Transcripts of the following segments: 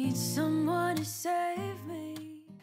need someone to save me.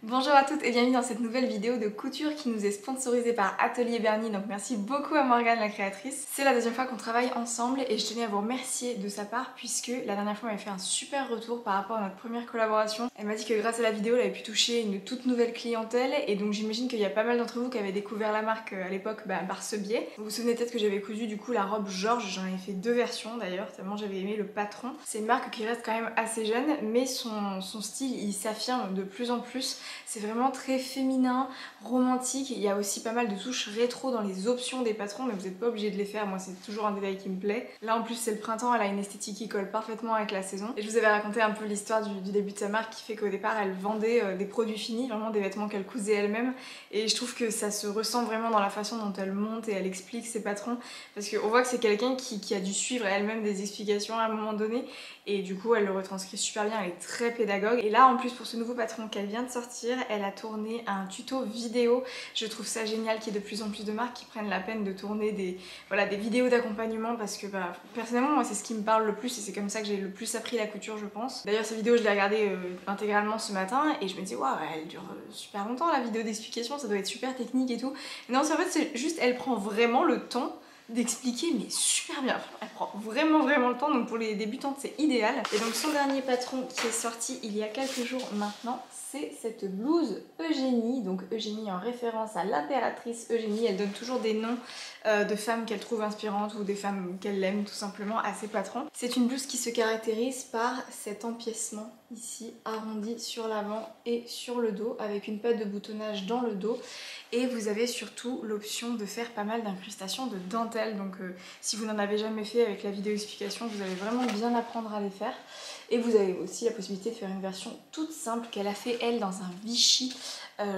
Bonjour à toutes et bienvenue dans cette nouvelle vidéo de couture qui nous est sponsorisée par Atelier Bernie, donc merci beaucoup à Morgane la créatrice. C'est la deuxième fois qu'on travaille ensemble et je tenais à vous remercier de sa part puisque la dernière fois elle m'a fait un super retour par rapport à notre première collaboration. Elle m'a dit que grâce à la vidéo elle avait pu toucher une toute nouvelle clientèle et donc j'imagine qu'il y a pas mal d'entre vous qui avaient découvert la marque à l'époque par ce biais. Vous vous souvenez peut-être que j'avais cousu du coup la robe Georges, j'en avais fait deux versions d'ailleurs tellement j'avais aimé le patron. C'est une marque qui reste quand même assez jeune mais son style il s'affirme de plus en plus. C'est vraiment très féminin, romantique. Il y a aussi pas mal de touches rétro dans les options des patrons, mais vous n'êtes pas obligé de les faire. Moi, c'est toujours un détail qui me plaît. Là, en plus, c'est le printemps. Elle a une esthétique qui colle parfaitement avec la saison. Et je vous avais raconté un peu l'histoire du début de sa marque qui fait qu'au départ, elle vendait des produits finis, vraiment des vêtements qu'elle cousait elle-même. Et je trouve que ça se ressent vraiment dans la façon dont elle monte et elle explique ses patrons. Parce qu'on voit que c'est quelqu'un qui a dû suivre elle-même des explications à un moment donné. Et du coup, elle le retranscrit super bien. Elle est très pédagogue. Et là, en plus, pour ce nouveau patron qu'elle vient de sortir, elle a tourné un tuto vidéo. Je trouve ça génial qu'il y ait de plus en plus de marques qui prennent la peine de tourner des vidéos d'accompagnement parce que personnellement moi c'est ce qui me parle le plus et c'est comme ça que j'ai le plus appris la couture je pense. D'ailleurs cette vidéo je l'ai regardée intégralement ce matin et je me disais waouh elle dure super longtemps la vidéo d'explication, ça doit être super technique et tout. Non en fait c'est juste elle prend vraiment le temps d'expliquer mais super bien, elle prend vraiment le temps donc pour les débutantes c'est idéal. Et donc son dernier patron qui est sorti il y a quelques jours maintenant c'est cette blouse Eugénie, donc Eugénie en référence à l'impératrice Eugénie, elle donne toujours des noms de femmes qu'elle trouve inspirantes ou des femmes qu'elle aime tout simplement à ses patrons. C'est une blouse qui se caractérise par cet empiècement ici arrondi sur l'avant et sur le dos avec une patte de boutonnage dans le dos et vous avez surtout l'option de faire pas mal d'incrustations de dentelle donc si vous n'en avez jamais fait avec la vidéo explication vous allez vraiment bien apprendre à les faire. Et vous avez aussi la possibilité de faire une version toute simple qu'elle a fait elle dans un Vichy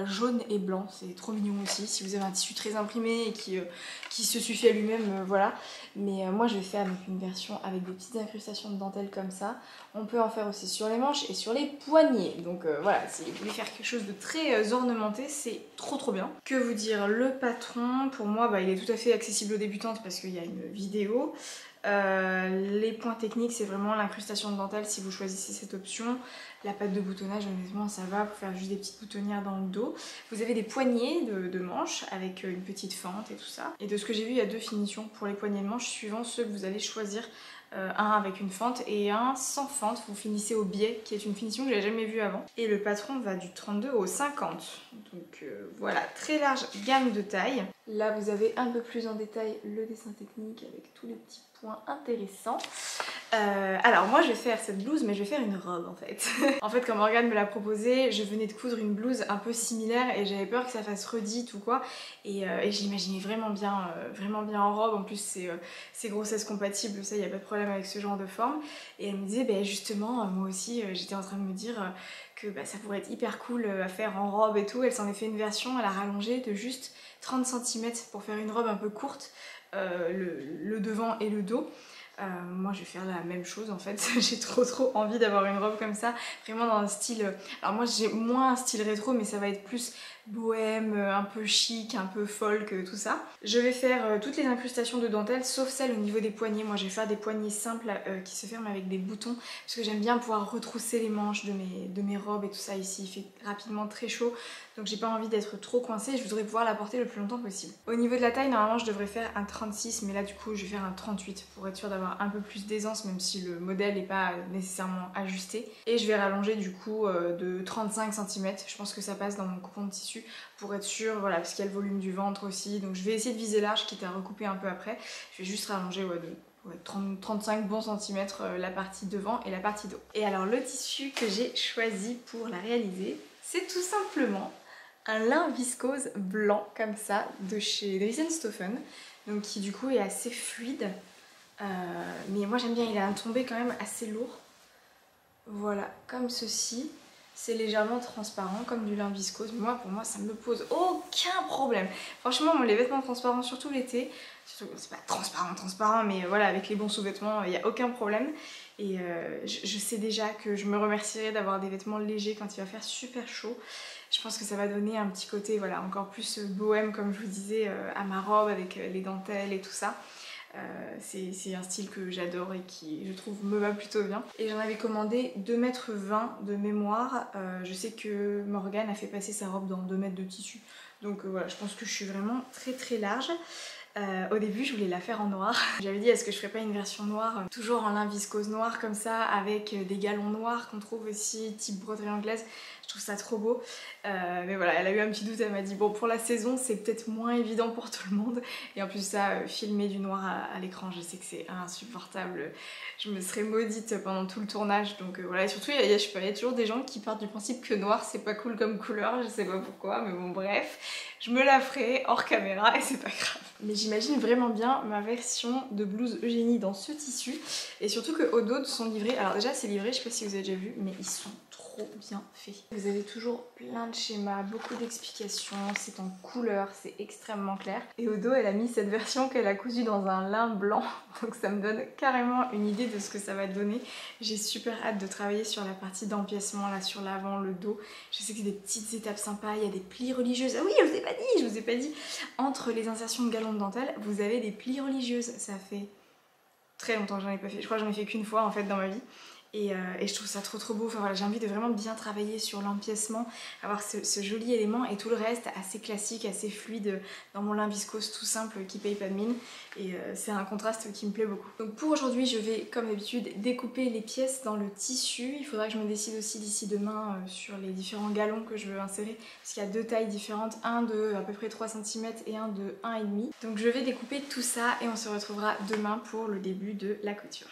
jaune et blanc. C'est trop mignon aussi si vous avez un tissu très imprimé et qui se suffit à lui-même, voilà. Mais moi je vais faire donc une version avec des petites incrustations de dentelle comme ça. On peut en faire aussi sur les manches et sur les poignets. Donc voilà, si vous voulez faire quelque chose de très ornementé, c'est trop bien. Que vous dire, le patron, pour moi il est tout à fait accessible aux débutantes parce qu'il y a une vidéo. Les points techniques c'est vraiment l'incrustation de dentelle si vous choisissez cette option. La patte de boutonnage honnêtement ça va pour faire juste des petites boutonnières dans le dos. Vous avez des poignées de manches avec une petite fente et tout ça. Et de ce que j'ai vu il y a deux finitions pour les poignées de manches suivant ceux que vous allez choisir. Un avec une fente et un sans fente, vous finissez au biais qui est une finition que j'ai jamais vue avant. Et le patron va du 32 au 50. Donc voilà, très large gamme de taille. Là vous avez un peu plus en détail le dessin technique avec tous les petits points intéressants. Alors moi je vais faire cette blouse mais je vais faire une robe en fait. En fait quand Morgane me l'a proposé, je venais de coudre une blouse un peu similaire et j'avais peur que ça fasse redite ou quoi. Et j'imaginais vraiment bien en robe, en plus c'est grossesse compatible, ça y a pas de problème avec ce genre de forme. Et elle me disait justement moi aussi j'étais en train de me dire que ça pourrait être hyper cool à faire en robe et tout. Elle s'en est fait une version, elle a rallongé de juste 30 cm pour faire une robe un peu courte, le devant et le dos. Moi je vais faire la même chose en fait, j'ai trop envie d'avoir une robe comme ça, vraiment dans un style, alors moi j'ai moins un style rétro mais ça va être plus bohème, un peu chic, un peu folk, tout ça. Je vais faire toutes les incrustations de dentelle sauf celles au niveau des poignets. Moi je vais faire des poignets simples qui se ferment avec des boutons parce que j'aime bien pouvoir retrousser les manches de mes robes et tout ça. Ici il fait rapidement très chaud donc j'ai pas envie d'être trop coincée, je voudrais pouvoir la porter le plus longtemps possible. Au niveau de la taille normalement je devrais faire un 36 mais là du coup je vais faire un 38 pour être sûre d'avoir un peu plus d'aisance même si le modèle n'est pas nécessairement ajusté. Et je vais rallonger du coup de 35 cm, je pense que ça passe dans mon coupon de tissu pour être sûre, voilà, parce qu'il y a le volume du ventre aussi. Donc je vais essayer de viser large quitte à recouper un peu après. Je vais juste rallonger de 35 bons centimètres la partie devant et la partie dos. Et alors le tissu que j'ai choisi pour la réaliser, c'est tout simplement un lin viscose blanc comme ça de chez Dries & Stoffen, donc qui du coup est assez fluide. Mais moi j'aime bien, il a un tombé quand même assez lourd. Voilà, comme ceci. C'est légèrement transparent comme du lin viscose. Mais pour moi ça me pose aucun problème. Franchement moi les vêtements transparents surtout l'été, c'est pas transparent mais voilà avec les bons sous-vêtements il n'y a aucun problème. Et je sais déjà que je me remercierai d'avoir des vêtements légers quand il va faire super chaud. Je pense que ça va donner un petit côté voilà, encore plus bohème comme je vous disais à ma robe avec les dentelles et tout ça. C'est un style que j'adore et qui je trouve me va plutôt bien. Et j'en avais commandé 2,20 m de mémoire. Je sais que Morgane a fait passer sa robe dans 2 mètres de tissu. Donc voilà, je pense que je suis vraiment très large. Au début je voulais la faire en noir. J'avais dit est-ce que je ferais pas une version noire, toujours en lin viscose noir comme ça, avec des galons noirs qu'on trouve aussi type broderie anglaise. Je trouve ça trop beau. Mais voilà, elle a eu un petit doute, elle m'a dit bon pour la saison c'est peut-être moins évident pour tout le monde. Et en plus ça, filmer du noir à l'écran, je sais que c'est insupportable. Je me serais maudite pendant tout le tournage. Donc voilà, et surtout je sais pas, il y a toujours des gens qui partent du principe que noir c'est pas cool comme couleur, je sais pas pourquoi, mais bon bref. Je me la ferai hors caméra et c'est pas grave. Mais j'imagine vraiment bien ma version de blouse Eugénie dans ce tissu. Et surtout que Odo sont livrés. Alors déjà c'est livré, je sais pas si vous avez déjà vu, mais ils sont trop bien faits. Vous avez toujours plein de schémas, beaucoup d'explications, c'est en couleur, c'est extrêmement clair. Et Odo elle a mis cette version qu'elle a cousue dans un lin blanc. Donc ça me donne carrément une idée de ce que ça va donner. J'ai super hâte de travailler sur la partie d'empiècement là, sur l'avant, le dos. Je sais que c'est des petites étapes sympas, il y a des plis religieuses. Ah oui, je vous ai pas dit. Entre les insertions de galons de dentelle, vous avez des plis religieuses. Ça fait très longtemps que j'en ai pas fait. Je crois que j'en ai fait qu'une fois en fait dans ma vie. Et je trouve ça trop beau. Enfin voilà, j'ai envie de vraiment bien travailler sur l'empiècement, avoir ce joli élément et tout le reste assez classique, assez fluide dans mon lin viscose tout simple qui paye pas de mine. Et c'est un contraste qui me plaît beaucoup. Donc pour aujourd'hui, je vais comme d'habitude découper les pièces dans le tissu. Il faudra que je me décide aussi d'ici demain sur les différents galons que je veux insérer, parce qu'il y a 2 tailles différentes, un de à peu près 3 cm et un de 1,5. Donc je vais découper tout ça et on se retrouvera demain pour le début de la couture.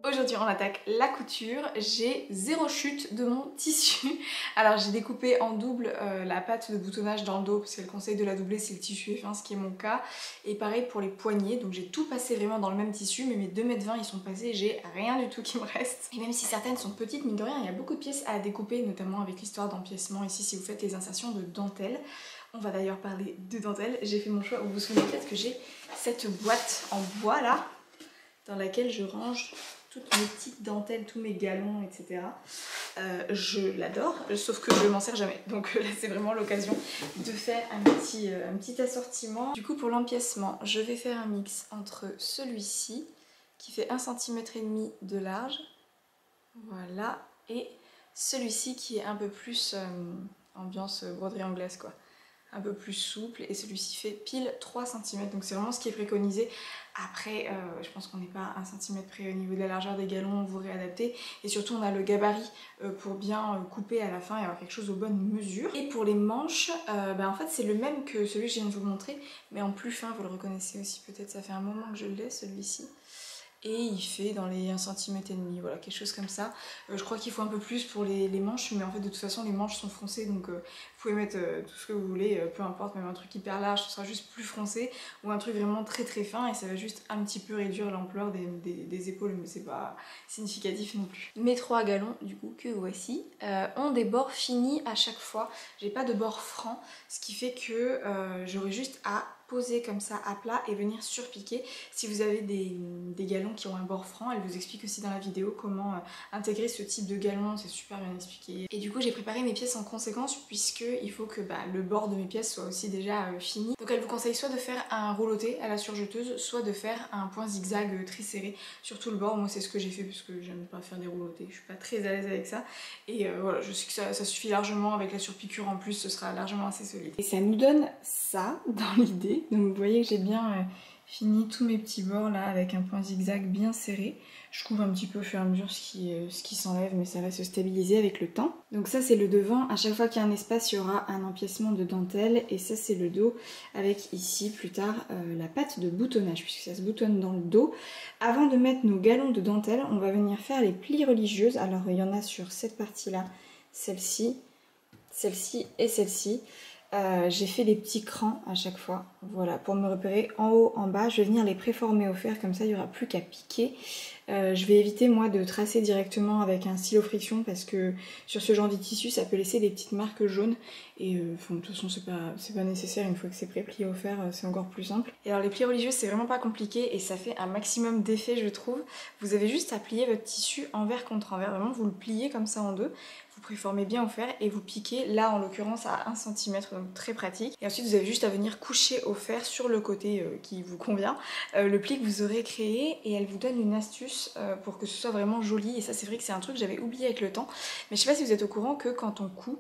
Aujourd'hui on attaque la couture, j'ai 0 chute de mon tissu. Alors j'ai découpé en double la patte de boutonnage dans le dos parce qu'elle conseille de la doubler si le tissu est fin, ce qui est mon cas. Et pareil pour les poignets, donc j'ai tout passé vraiment dans le même tissu, mais mes 2,20 m ils sont passés, j'ai rien du tout qui me reste. Et même si certaines sont petites, mine de rien, il y a beaucoup de pièces à découper, notamment avec l'histoire d'empiècement ici si vous faites les insertions de dentelle. On va d'ailleurs parler de dentelle, j'ai fait mon choix, vous vous souvenez peut-être que j'ai cette boîte en bois là, dans laquelle je range toutes mes petites dentelles, tous mes galons, etc. Je l'adore, sauf que je m'en sers jamais. Donc là c'est vraiment l'occasion de faire un petit assortiment. Du coup pour l'empiècement, je vais faire un mix entre celui-ci, qui fait 1,5 cm de large, voilà, et celui-ci qui est un peu plus ambiance broderie anglaise quoi. Un peu plus souple, et celui-ci fait pile 3 cm, donc c'est vraiment ce qui est préconisé. Après je pense qu'on n'est pas à 1 cm près au niveau de la largeur des galons, vous réadaptez, et surtout on a le gabarit pour bien couper à la fin et avoir quelque chose aux bonnes mesures. Et pour les manches, en fait c'est le même que celui que je viens de vous montrer, mais en plus fin, vous le reconnaissez aussi peut-être, ça fait un moment que je l'ai celui-ci. Et il fait dans les 1,5 cm, voilà, quelque chose comme ça. Je crois qu'il faut un peu plus pour les manches, mais en fait de toute façon les manches sont froncées, donc pouvez mettre tout ce que vous voulez, peu importe, même un truc hyper large, ce sera juste plus foncé, ou un truc vraiment très très fin et ça va juste un petit peu réduire l'ampleur des épaules, mais c'est pas significatif non plus. Mes 3 galons, du coup, que voici, ont des bords finis à chaque fois. J'ai pas de bord franc, ce qui fait que j'aurai juste à poser comme ça à plat et venir surpiquer. Si vous avez des galons qui ont un bord franc, elle vous explique aussi dans la vidéo comment intégrer ce type de galon, c'est super bien expliqué. Et du coup j'ai préparé mes pièces en conséquence puisque il faut que le bord de mes pièces soit aussi déjà fini. Donc elle vous conseille soit de faire un rouloté à la surjeteuse, soit de faire un point zigzag très serré sur tout le bord. Moi c'est ce que j'ai fait parce que j'aime pas faire des roulotés, je suis pas très à l'aise avec ça. Et voilà, je sais que ça suffit largement, avec la surpiqûre en plus ce sera largement assez solide. Et ça nous donne ça dans l'idée. Donc vous voyez que j'ai bien fini tous mes petits bords là avec un point zigzag bien serré. Je coupe un petit peu au fur et à mesure ce qui s'enlève, mais ça va se stabiliser avec le temps. Donc ça c'est le devant, à chaque fois qu'il y a un espace il y aura un empiècement de dentelle, et ça c'est le dos avec ici plus tard la patte de boutonnage puisque ça se boutonne dans le dos. Avant de mettre nos galons de dentelle, on va venir faire les plis religieuses. Alors il y en a sur cette partie là, celle-ci, celle-ci et celle-ci. J'ai fait des petits crans à chaque fois, voilà, pour me repérer en haut, en bas. Je vais venir les préformer au fer, comme ça il n'y aura plus qu'à piquer. Je vais éviter moi de tracer directement avec un stylo friction parce que sur ce genre de tissu ça peut laisser des petites marques jaunes et de toute façon c'est pas nécessaire, une fois que c'est pré-plié au fer c'est encore plus simple. Et alors les plis religieux c'est vraiment pas compliqué et ça fait un maximum d'effet je trouve. Vous avez juste à plier votre tissu envers contre envers, vraiment vous le pliez comme ça en deux, vous préformez bien au fer et vous piquez là en l'occurrence à 1 cm, donc très pratique. Et ensuite vous avez juste à venir coucher au fer sur le côté qui vous convient le pli que vous aurez créé, et elle vous donne une astuce pour que ce soit vraiment joli. Et ça c'est vrai que c'est un truc que j'avais oublié avec le temps, mais je sais pas si vous êtes au courant que quand on coud,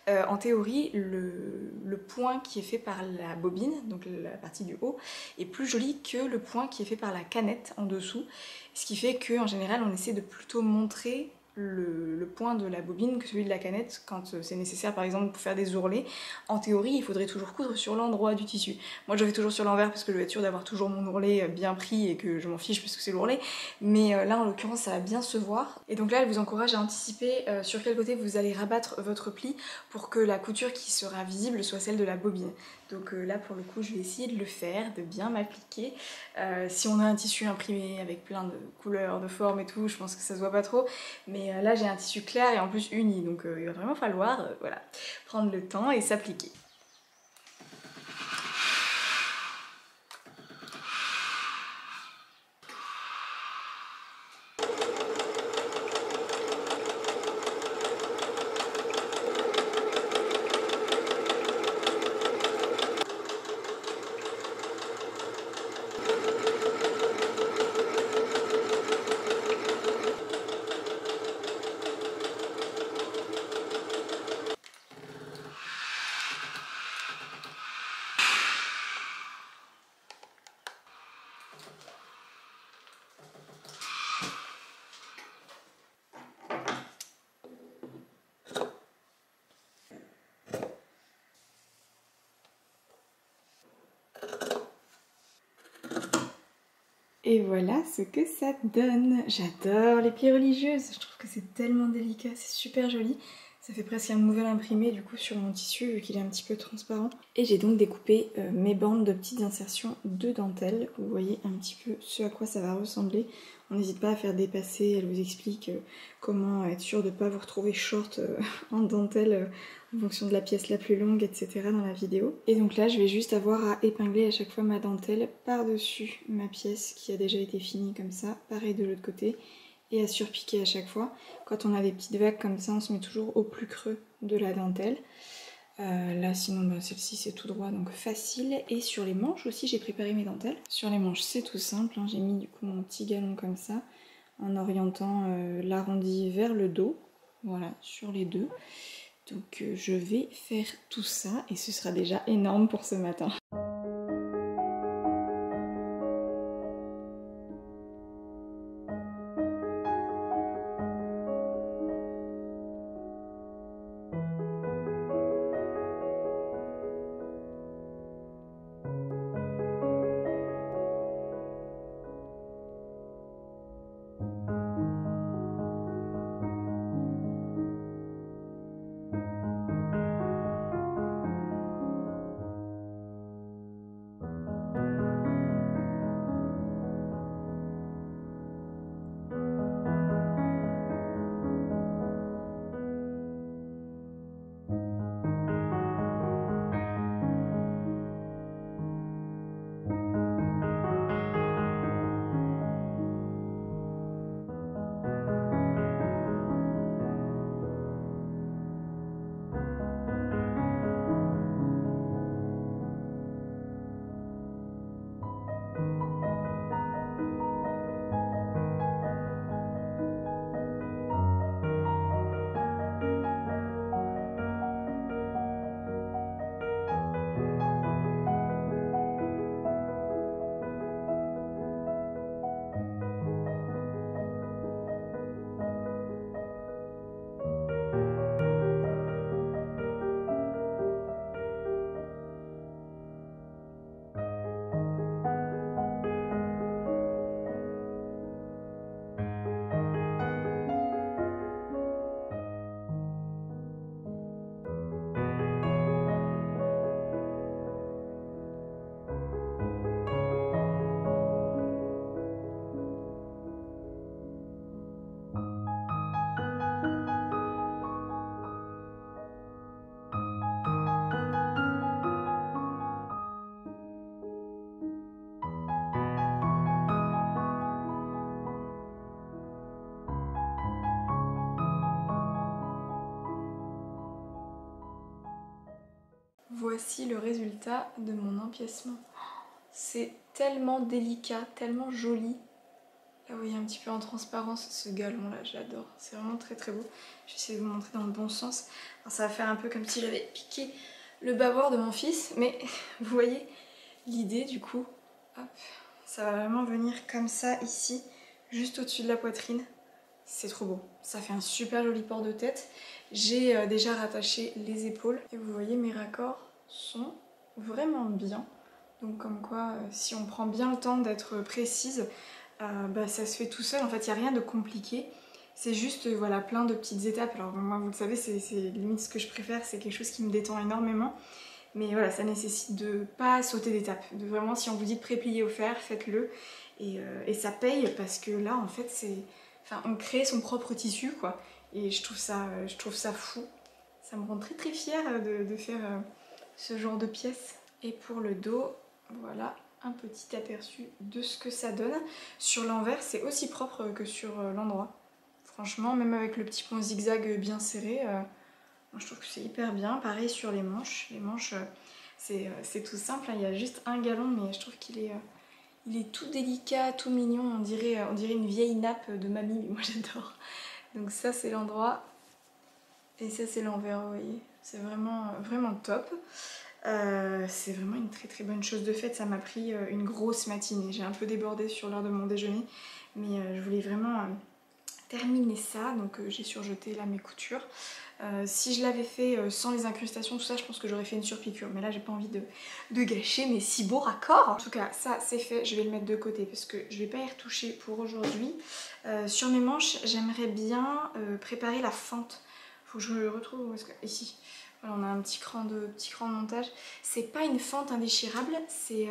en théorie le point qui est fait par la bobine, donc la partie du haut, est plus joli que le point qui est fait par la canette en dessous, ce qui fait qu'en général on essaie de plutôt montrer le point de la bobine que celui de la canette quand c'est nécessaire, par exemple pour faire des ourlets. En théorie il faudrait toujours coudre sur l'endroit du tissu. Moi je fais toujours sur l'envers parce que je veux être sûre d'avoir toujours mon ourlet bien pris et que je m'en fiche parce que c'est l'ourlet, mais là en l'occurrence ça va bien se voir. Et donc là elle vous encourage à anticiper sur quel côté vous allez rabattre votre pli pour que la couture qui sera visible soit celle de la bobine. Donc là pour le coup je vais essayer de le faire, de bien m'appliquer. Si on a un tissu imprimé avec plein de couleurs, de formes et tout, je pense que ça se voit pas trop, mais là j'ai un tissu clair et en plus uni, donc il va vraiment falloir voilà, prendre le temps et s'appliquer. Et voilà ce que ça donne. J'adore les plis religieuses, je trouve que c'est tellement délicat, c'est super joli. Ça fait presque un nouvel imprimé du coup sur mon tissu vu qu'il est un petit peu transparent. Et j'ai donc découpé mes bandes de petites insertions de dentelle. Vous voyez un petit peu ce à quoi ça va ressembler. On n'hésite pas à faire dépasser, elle vous explique comment être sûr de ne pas vous retrouver short en dentelle en fonction de la pièce la plus longue, etc. dans la vidéo. Et donc là je vais juste avoir à épingler à chaque fois ma dentelle par-dessus ma pièce qui a déjà été finie comme ça, pareil de l'autre côté, et à surpiquer à chaque fois. Quand on a des petites vagues comme ça, on se met toujours au plus creux de la dentelle. Là sinon celle-ci c'est tout droit donc facile. Et sur les manches aussi j'ai préparé mes dentelles. Sur les manches c'est tout simple, hein. J'ai mis du coup mon petit galon comme ça en orientant l'arrondi vers le dos, voilà, sur les deux. Donc je vais faire tout ça et ce sera déjà énorme pour ce matin. voici le résultat de mon empiècement. C'est tellement délicat, tellement joli. Là vous voyez un petit peu en transparence ce galon là, j'adore. C'est vraiment très très beau. Je vais essayer de vous montrer dans le bon sens. Alors, ça va faire un peu comme si j'avais piqué le bâbord de mon fils, mais vous voyez l'idée du coup. Hop, ça va vraiment venir comme ça ici, juste au-dessus de la poitrine. C'est trop beau. Ça fait un super joli port de tête. J'ai déjà rattaché les épaules et vous voyez mes raccords sont vraiment bien. Donc comme quoi, si on prend bien le temps d'être précise, ça se fait tout seul. En fait, il n'y a rien de compliqué. C'est juste voilà, plein de petites étapes. Alors moi, vous le savez, c'est limite ce que je préfère. C'est quelque chose qui me détend énormément. Mais voilà, ça nécessite de pas sauter d'étapes. De vraiment, si on vous dit de préplier au fer, faites-le. Et ça paye parce que là, en fait, c'est... Enfin, on crée son propre tissu, quoi. Et je trouve ça fou. Ça me rend très très fière de faire ce genre de pièces. Et pour le dos, voilà un petit aperçu de ce que ça donne. Sur l'envers, c'est aussi propre que sur l'endroit. Franchement, même avec le petit pont zigzag bien serré, moi je trouve que c'est hyper bien. Pareil sur les manches. Les manches, c'est tout simple, hein. Il y a juste un galon, mais je trouve qu'il est... Il est tout délicat, tout mignon, on dirait une vieille nappe de mamie, mais moi j'adore. Donc ça c'est l'endroit, et ça c'est l'envers, vous voyez. C'est vraiment, vraiment top. C'est vraiment une très très bonne chose de faite, ça m'a pris une grosse matinée. J'ai un peu débordé sur l'heure de mon déjeuner, mais je voulais vraiment terminer ça, donc j'ai surjeté là mes coutures. Si je l'avais fait sans les incrustations, tout ça, je pense que j'aurais fait une surpiqûre. Mais là, j'ai pas envie de gâcher mes si beaux raccords. En tout cas, ça, c'est fait. Je vais le mettre de côté parce que je vais pas y retoucher pour aujourd'hui. Sur mes manches, j'aimerais bien préparer la fente. Faut que je retrouve où est-ce que... Ici. Voilà, on a un petit cran de montage. C'est pas une fente indéchirable, c'est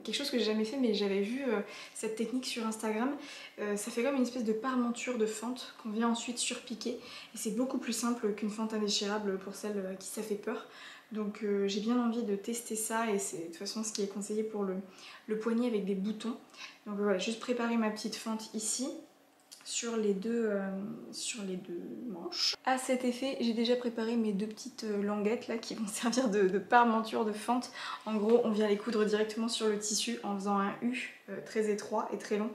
quelque chose que j'ai jamais fait, mais j'avais vu cette technique sur Instagram. Ça fait comme une espèce de parmenture de fente qu'on vient ensuite surpiquer. Et c'est beaucoup plus simple qu'une fente indéchirable pour celles à qui ça fait peur. Donc j'ai bien envie de tester ça, et c'est de toute façon ce qui est conseillé pour le poignet avec des boutons. Donc voilà, juste préparer ma petite fente ici. Sur les deux manches. À cet effet, j'ai déjà préparé mes deux petites languettes là qui vont servir de parmenture de fente. En gros, on vient les coudre directement sur le tissu en faisant un U très étroit et très long.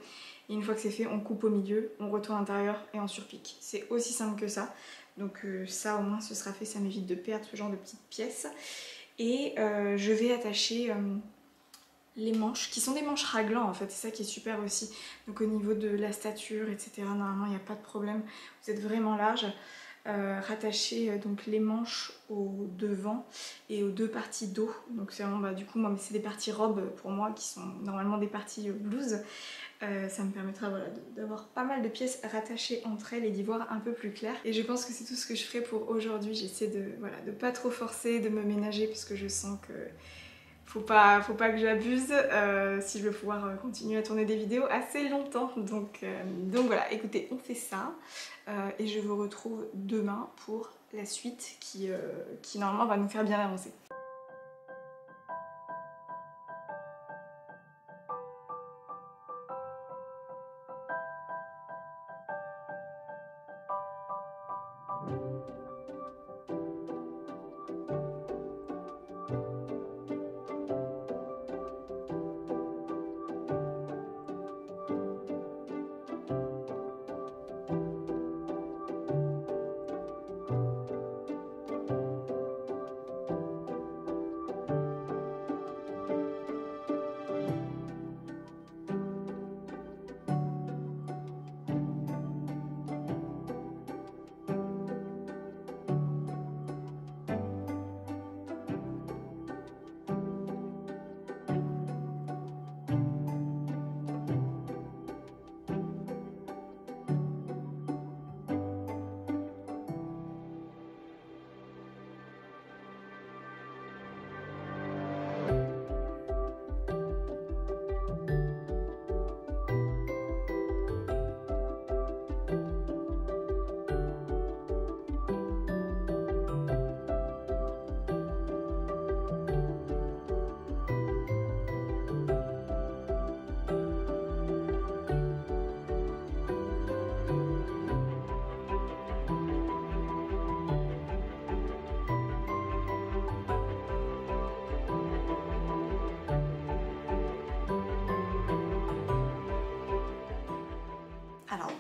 Et une fois que c'est fait, on coupe au milieu, on retourne à l'intérieur et on surpique. C'est aussi simple que ça. Donc ça au moins ce sera fait, ça m'évite de perdre ce genre de petites pièces. Et je vais attacher... les manches, qui sont des manches raglan en fait, c'est ça qui est super aussi. Donc au niveau de la stature, etc., normalement il n'y a pas de problème, vous êtes vraiment large. Rattacher donc les manches au devant et aux deux parties dos. Donc c'est vraiment, du coup, moi c'est des parties robes pour moi qui sont normalement des parties blouse. Ça me permettra voilà, d'avoir pas mal de pièces rattachées entre elles et d'y voir un peu plus clair. Et je pense que c'est tout ce que je ferai pour aujourd'hui. J'essaie de, voilà, de pas trop forcer, de me ménager parce que je sens que faut pas que j'abuse si je veux pouvoir continuer à tourner des vidéos assez longtemps. Donc voilà, écoutez, on fait ça et je vous retrouve demain pour la suite qui normalement va nous faire bien avancer.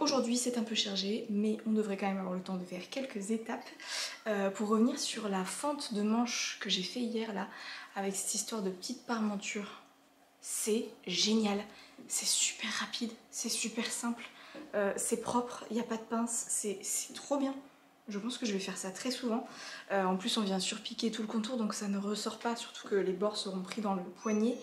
Aujourd'hui c'est un peu chargé, mais on devrait quand même avoir le temps de faire quelques étapes. Pour revenir sur la fente de manche que j'ai fait hier là, avec cette histoire de petite parmenture, c'est génial, c'est super rapide, c'est super simple, c'est propre, il n'y a pas de pince, c'est trop bien. Je pense que je vais faire ça très souvent. En plus on vient surpiquer tout le contour donc ça ne ressort pas, surtout que les bords seront pris dans le poignet.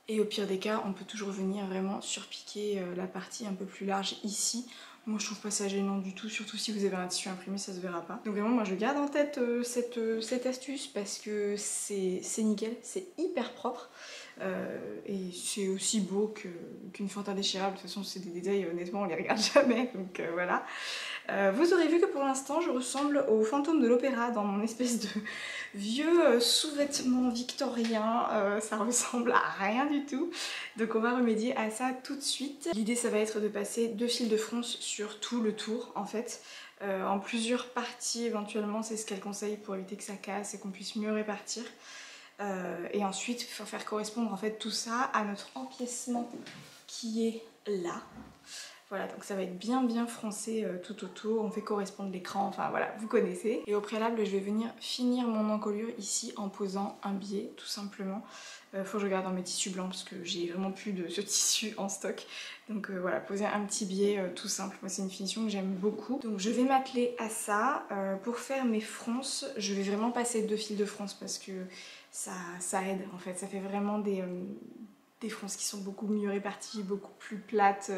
Et au pire des cas, on peut toujours venir vraiment surpiquer la partie un peu plus large ici. Moi je trouve pas ça gênant du tout, surtout si vous avez un tissu imprimé, ça se verra pas. Donc vraiment moi je garde en tête cette astuce parce que c'est nickel, c'est hyper propre. Et c'est aussi beau qu'une fente indéchirable. De toute façon c'est des détails, honnêtement on les regarde jamais, donc voilà. Vous aurez vu que pour l'instant je ressemble au fantôme de l'opéra dans mon espèce de vieux sous-vêtement victorien, ça ressemble à rien du tout. Donc on va remédier à ça tout de suite. L'idée ça va être de passer 2 fils de fronce sur tout le tour en fait. En plusieurs parties éventuellement, c'est ce qu'elle conseille pour éviter que ça casse et qu'on puisse mieux répartir. Et ensuite faire correspondre en fait tout ça à notre empiècement qui est là. Voilà, donc ça va être bien froncé tout autour, on fait correspondre l'écran, enfin voilà, vous connaissez. Et au préalable, je vais venir finir mon encolure ici en posant un biais, tout simplement. Faut que je regarde dans mes tissus blancs parce que j'ai vraiment plus de ce tissu en stock. Donc voilà, poser un petit biais tout simple, moi c'est une finition que j'aime beaucoup. Donc je vais m'atteler à ça. Pour faire mes fronces, je vais vraiment passer 2 fils de fronce parce que ça aide en fait, ça fait vraiment des fronces qui sont beaucoup mieux réparties, beaucoup plus plates,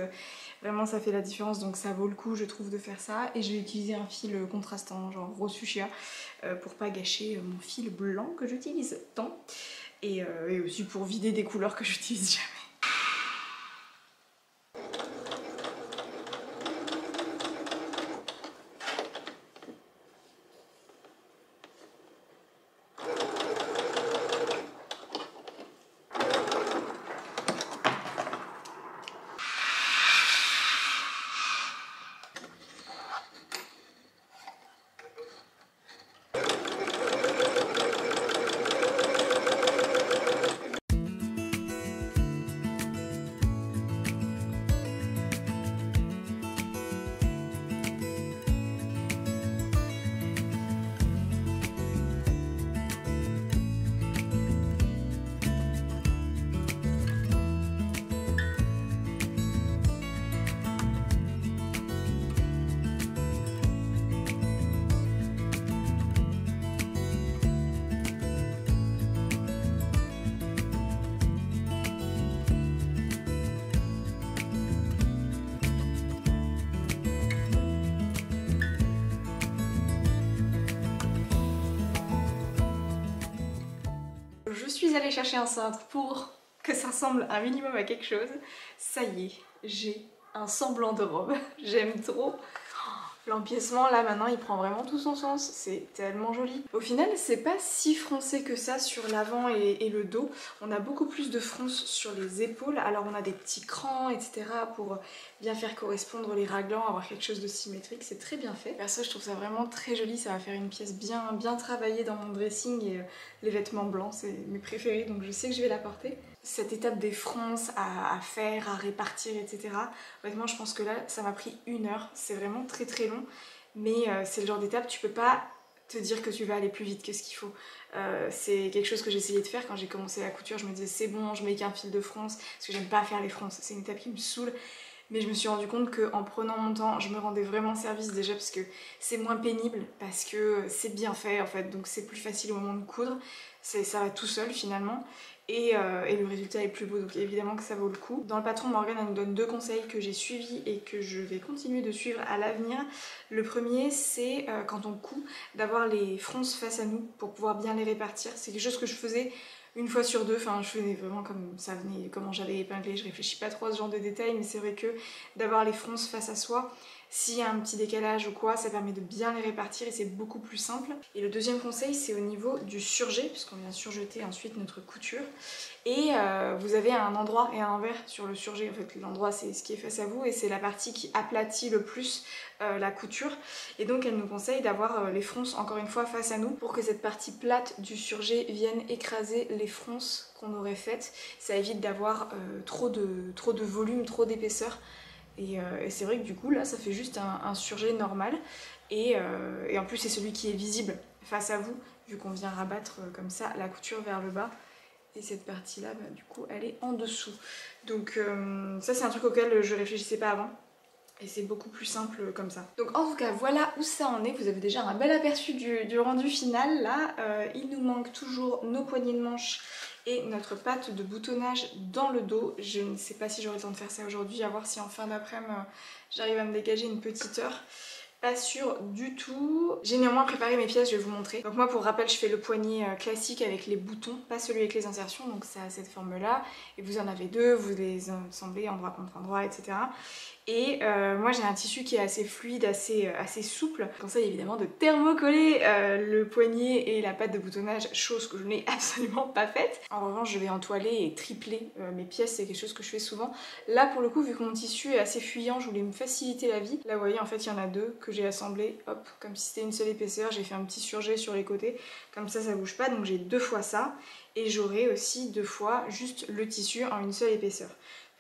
vraiment ça fait la différence, donc ça vaut le coup je trouve de faire ça. Et je vais utiliser un fil contrastant genre rose fuchsia pour pas gâcher mon fil blanc que j'utilise tant, et aussi pour vider des couleurs que j'utilise jamais. Je suis allée chercher un cintre pour que ça ressemble un minimum à quelque chose. Ça y est, j'ai un semblant de robe. J'aime trop. L'empiècement là maintenant il prend vraiment tout son sens, c'est tellement joli. Au final c'est pas si froncé que ça sur l'avant et le dos, on a beaucoup plus de fronce sur les épaules, alors on a des petits crans etc pour bien faire correspondre les raglans, avoir quelque chose de symétrique, c'est très bien fait. Perso je trouve ça vraiment très joli, ça va faire une pièce bien travaillée dans mon dressing et les vêtements blancs c'est mes préférés donc je sais que je vais la porter. Cette étape des fronces à faire, à répartir, etc. Honnêtement, je pense que là, ça m'a pris 1 heure. C'est vraiment très long, mais c'est le genre d'étape, tu peux pas te dire que tu vas aller plus vite que ce qu'il faut. C'est quelque chose que j'ai essayé de faire quand j'ai commencé la couture. Je me disais, c'est bon, je mets qu'un fil de fronce, parce que j'aime pas faire les fronces. C'est une étape qui me saoule. Mais je me suis rendu compte qu'en prenant mon temps, je me rendais vraiment service déjà parce que c'est moins pénible, parce que c'est bien fait en fait, donc c'est plus facile au moment de coudre. Ça va tout seul finalement. Et le résultat est plus beau, donc évidemment que ça vaut le coup. Dans le patron, Morgane elle nous donne 2 conseils que j'ai suivis et que je vais continuer de suivre à l'avenir. Le premier c'est quand on coud d'avoir les fronces face à nous pour pouvoir bien les répartir. C'est quelque chose que je faisais 1 fois sur 2, enfin je faisais vraiment comme ça venait, comment j'avais épinglé, je réfléchis pas trop à ce genre de détails, mais c'est vrai que d'avoir les fronces face à soi, s'il y a un petit décalage ou quoi, ça permet de bien les répartir et c'est beaucoup plus simple. Et le deuxième conseil c'est au niveau du surjet, puisqu'on vient surjeter ensuite notre couture. Et vous avez un endroit et un envers sur le surjet, en fait l'endroit c'est ce qui est face à vous et c'est la partie qui aplatit le plus la couture. Et donc elle nous conseille d'avoir les fronces encore une fois face à nous pour que cette partie plate du surjet vienne écraser les fronces qu'on aurait faites. Ça évite d'avoir trop de volume, trop d'épaisseur. Et c'est vrai que du coup là ça fait juste un surjet normal et en plus c'est celui qui est visible face à vous vu qu'on vient rabattre comme ça la couture vers le bas. Et cette partie là du coup elle est en dessous. Donc ça c'est un truc auquel je réfléchissais pas avant. Et c'est beaucoup plus simple comme ça. Donc en tout cas voilà où ça en est. Vous avez déjà un bel aperçu du rendu final là. Il nous manque toujours nos poignées de manche et notre patte de boutonnage dans le dos. Je ne sais pas si j'aurai le temps de faire ça aujourd'hui, à voir si en fin d'après-midi j'arrive à me dégager une petite heure. Pas sûre du tout. J'ai néanmoins préparé mes pièces, je vais vous montrer. Donc moi pour rappel je fais le poignet classique avec les boutons, pas celui avec les insertions, donc ça a cette forme là. Et vous en avez deux, vous les ensemblez endroit contre endroit, etc. Et moi j'ai un tissu qui est assez fluide, assez souple. Je conseille évidemment de thermocoller le poignet et la patte de boutonnage, chose que je n'ai absolument pas faite. En revanche je vais entoiler et tripler mes pièces, c'est quelque chose que je fais souvent. Là pour le coup vu que mon tissu est assez fuyant, je voulais me faciliter la vie. Là vous voyez en fait il y en a deux que j'ai assemblés, hop, comme si c'était une seule épaisseur. J'ai fait un petit surjet sur les côtés, comme ça bouge pas, donc j'ai 2 fois ça. Et j'aurai aussi 2 fois juste le tissu en une seule épaisseur.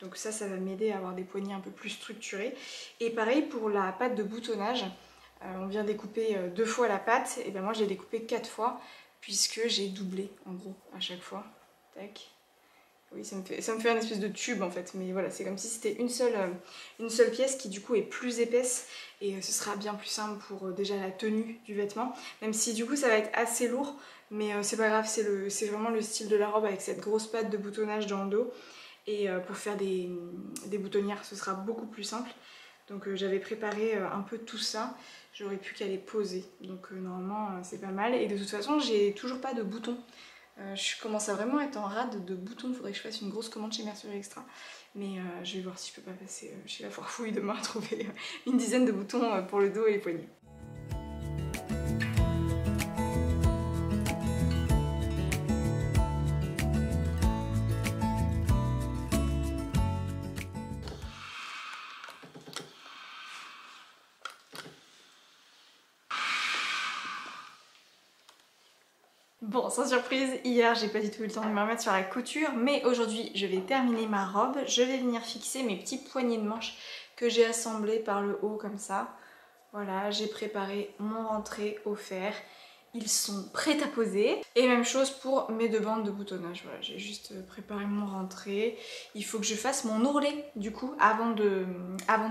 Donc ça va m'aider à avoir des poignées un peu plus structurées. Et pareil pour la patte de boutonnage, on vient découper 2 fois la patte, et ben moi je l'ai découpée 4 fois, puisque j'ai doublé en gros à chaque fois. Tac. Oui, ça me fait un espèce de tube en fait, mais voilà, c'est comme si c'était une seule pièce qui du coup est plus épaisse, et ce sera bien plus simple pour déjà la tenue du vêtement, même si du coup ça va être assez lourd, mais c'est pas grave, c'est vraiment le style de la robe avec cette grosse patte de boutonnage dans le dos. Et pour faire des boutonnières ce sera beaucoup plus simple. Donc j'avais préparé un peu tout ça, j'aurais pu qu'à les poser. Donc normalement c'est pas mal. Et de toute façon j'ai toujours pas de boutons. Je commence à vraiment être en rade de boutons, il faudrait que je fasse une grosse commande chez Mercerie Extra. Mais je vais voir si je peux pas passer chez la foire fouille demain à trouver une dizaine de boutons pour le dos et les poignets. Bon, sans surprise, hier j'ai pas du tout eu le temps de me remettre sur la couture, mais aujourd'hui je vais terminer ma robe. Je vais venir fixer mes petits poignets de manche que j'ai assemblés par le haut comme ça. Voilà, j'ai préparé mon rentré au fer. Ils sont prêts à poser. Et même chose pour mes 2 bandes de boutonnage. Voilà, j'ai juste préparé mon rentré. Il faut que je fasse mon ourlet du coup avant de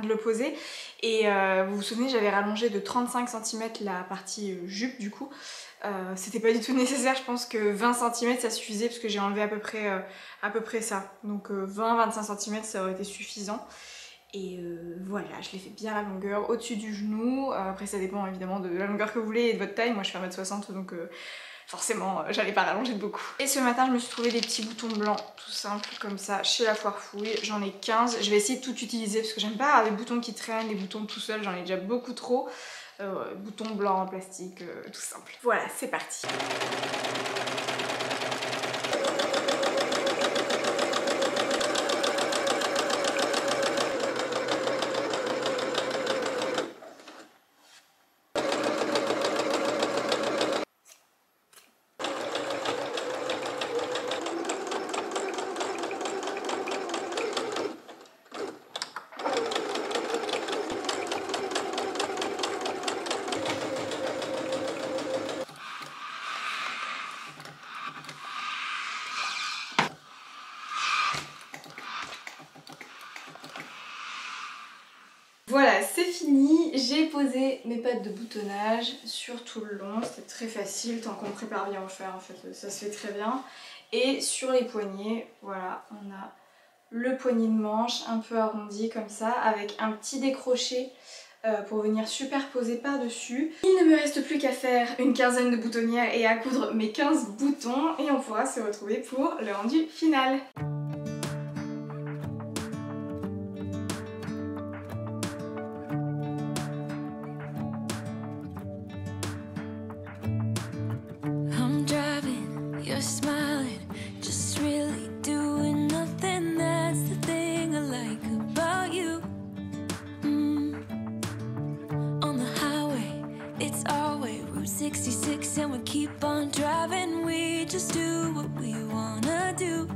le poser. Et vous vous souvenez, j'avais rallongé de 35 cm la partie jupe du coup. C'était pas du tout nécessaire, je pense que 20 cm ça suffisait parce que j'ai enlevé à peu près ça. Donc 20-25 cm ça aurait été suffisant. Et voilà, je l'ai fait bien à la longueur, au-dessus du genou. Après ça dépend évidemment de la longueur que vous voulez et de votre taille. Moi je fais 1m60 donc forcément j'allais pas rallonger de beaucoup. Et ce matin je me suis trouvé des petits boutons blancs tout simples comme ça chez la foire fouille. J'en ai 15, je vais essayer de tout utiliser parce que j'aime pas avoir des boutons qui traînent, des boutons tout seuls, j'en ai déjà beaucoup trop. Boutons blancs en plastique, tout simple. Voilà, c'est parti. Voilà, c'est fini, j'ai posé mes pattes de boutonnage sur tout le long, c'était très facile tant qu'on prépare bien au fer en fait, ça se fait très bien. Et sur les poignets, voilà, on a le poignet de manche un peu arrondi comme ça, avec un petit décroché pour venir superposer par-dessus. Il ne me reste plus qu'à faire une quinzaine de boutonnières et à coudre mes 15 boutons et on pourra se retrouver pour le rendu final. You're smiling, just really doing nothing. That's the thing I like about you. On the highway, it's our way, Route 66, and we keep on driving. We just do what we wanna do.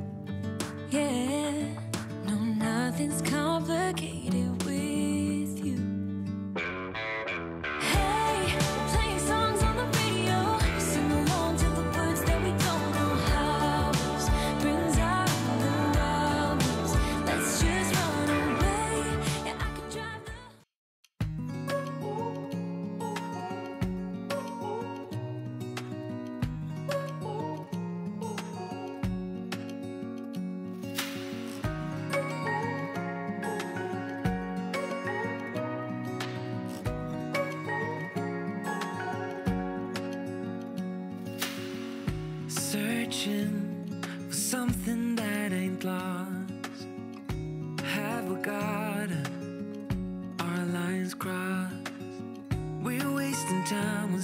Yeah, no, nothing's complicated with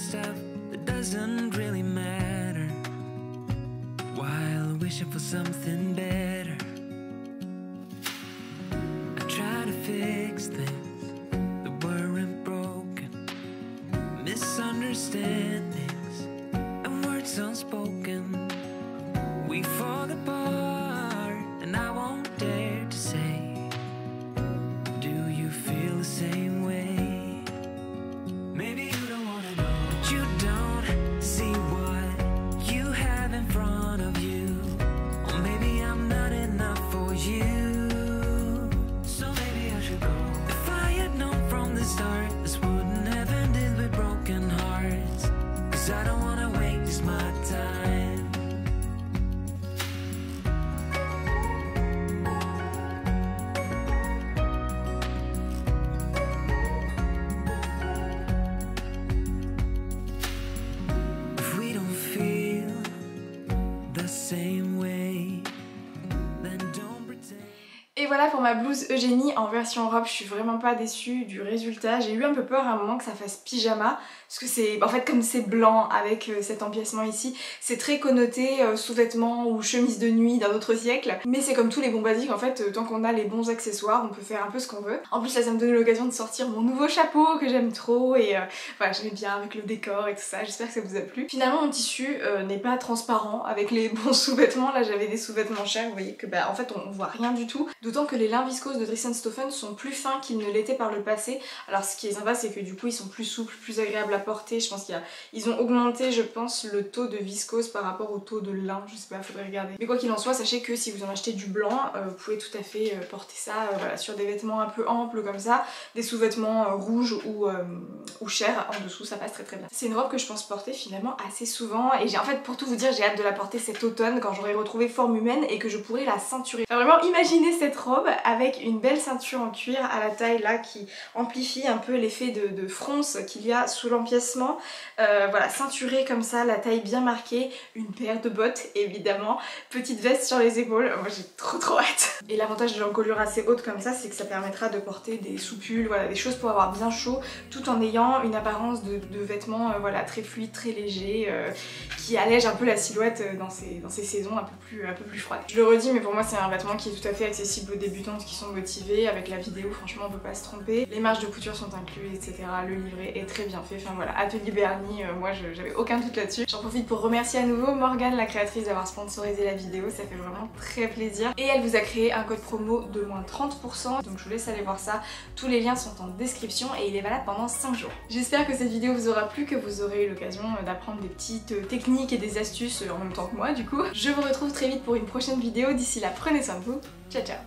stuff that doesn't really matter, while wishing for something better. I try to fix things that weren't broken, misunderstandings and words unspoken. We fall apart and I won't dare to say, do you feel the same way? Maybe you don't wanna know, but you don't see what you have in front of you. Or maybe I'm not enough for you, so maybe I should go. If I had known from the start, this wouldn't have ended with broken hearts, 'cause I don't wanna waste my time. Et voilà pour ma blouse Eugénie en version robe. Je suis vraiment pas déçue du résultat. J'ai eu un peu peur à un moment que ça fasse pyjama, parce que c'est, en fait, comme c'est blanc avec cet empiècement ici, c'est très connoté sous-vêtements ou chemise de nuit d'un autre siècle. Mais c'est comme tous les bons basiques, en fait, tant qu'on a les bons accessoires, on peut faire un peu ce qu'on veut. En plus là, ça me donne l'occasion de sortir mon nouveau chapeau que j'aime trop, et voilà, j'aime bien avec le décor et tout ça. J'espère que ça vous a plu. Finalement, mon tissu n'est pas transparent avec les bons sous-vêtements. Là, j'avais des sous-vêtements chers, vous voyez que en fait, on voit rien du tout. D'autant que les lins viscose de Dress & Stophen sont plus fins qu'ils ne l'étaient par le passé. Alors ce qui est sympa, c'est que du coup ils sont plus souples, plus agréables à porter. Je pense qu'ils ont augmenté, je pense, le taux de viscose par rapport au taux de lin. Je sais pas, faudrait regarder. Mais quoi qu'il en soit, sachez que si vous en achetez du blanc, vous pouvez tout à fait porter ça voilà, sur des vêtements un peu amples comme ça, des sous-vêtements rouges ou chers en dessous, ça passe très très bien. C'est une robe que je pense porter finalement assez souvent, et j'ai en fait, pour tout vous dire, j'ai hâte de la porter cet automne quand j'aurai retrouvé forme humaine et que je pourrai la ceinturer. Enfin, vraiment, imaginez cette robe avec une belle ceinture en cuir à la taille là qui amplifie un peu l'effet de fronce qu'il y a sous l'empiècement. Voilà, ceinturée comme ça, la taille bien marquée, une paire de bottes évidemment, petite veste sur les épaules. Moi j'ai trop hâte. Et l'avantage de l'encolure assez haute comme ça, c'est que ça permettra de porter des sous-pulls, voilà, des choses pour avoir bien chaud, tout en ayant une apparence de vêtements voilà, très fluide, très léger, qui allège un peu la silhouette dans ces saisons un peu plus froides. Je le redis, mais pour moi c'est un vêtement qui est tout à fait accessible aux débutantes qui sont motivées. Avec la vidéo, franchement on peut pas se tromper. Les marges de couture sont incluses, etc. Le livret est très bien fait. Enfin voilà, Atelier Bernie, moi j'avais aucun doute là-dessus. J'en profite pour remercier à nouveau Morgane, la créatrice, d'avoir sponsorisé la vidéo, ça fait vraiment très plaisir. Et elle vous a créé un code promo de moins 30%, donc je vous laisse aller voir ça. Tous les liens sont en description et il est valable pendant 5 jours. J'espère que cette vidéo vous aura plu, que vous aurez eu l'occasion d'apprendre des petites techniques et des astuces en même temps que moi du coup. Je vous retrouve très vite pour une prochaine vidéo. D'ici là, prenez soin de vous. Ciao ciao.